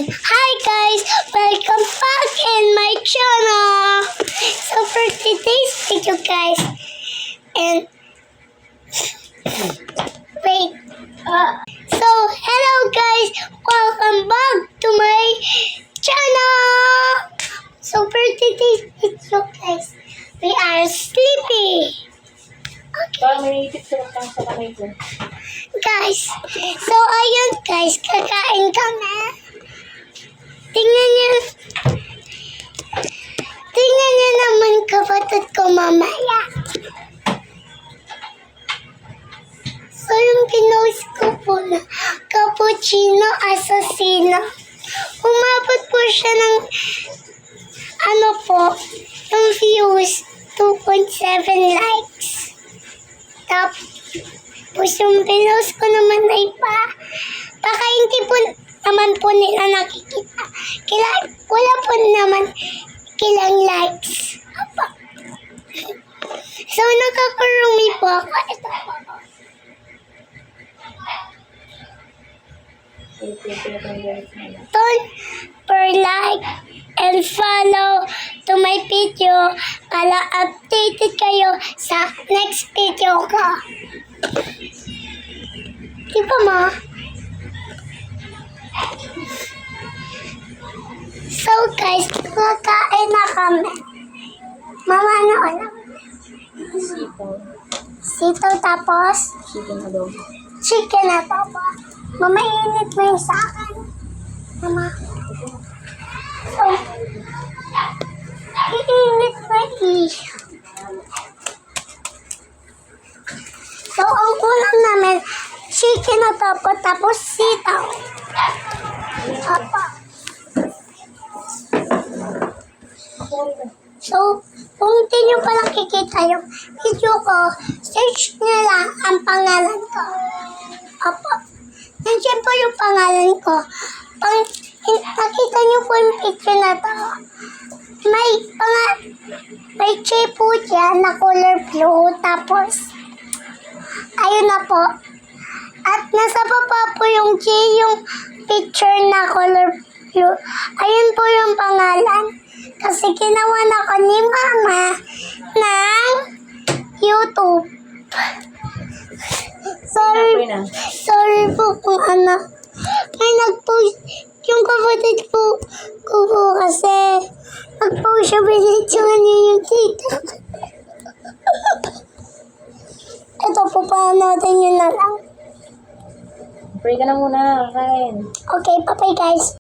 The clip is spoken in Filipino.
And hi guys, welcome back in my channel. So for today's video guys, and wait, so hello guys, welcome back to my channel. So for today's video guys, we are sleepy. Parang may picture lang sa kamay ko. Guys, so ayun guys, kakain kami. Tingnan niyo naman kapatid ko mamaya. So yung pinost ko po na cappuccino assassino. Umabot po siya ng yung views, 2.7 likes. Tapos yung pinost ko naman ay baka hindi po naman po nila nakikita. Wala po naman kilang likes. So nakakurumi po ako. Ito po. Don't like and follow to my video para updated kayo sa next video ko. Diba ma? So guys, kakain na kami. Mama, ano alam? Sitaw tapos? Chicken adobo. Chicken adobo. Mama, init mo yung sa akin. Mama. So, iinit mo So, ang ulam namin, chicken adobo tapos sitaw. Apa. So, kung hindi nyo pa nakikita yung video ko, search nyo lang ang pangalan ko. Opo. Nandiyan po yung pangalan ko. Nakita nyo po yung picture na to. May shape po dyan na color blue. Tapos, ayun na po. At nasa baba po yung picture na color blue. Ayun po yung pangalan. Kasi ginawa na ko ni Mama ng YouTube. Sorry po kung ano. May nag-post yung kapatid ko kasi nag-post siya binitsuhan niya yung tita. Ito po pa natin yun na lang. Pray ka na muna, kain. Okay, bye-bye guys.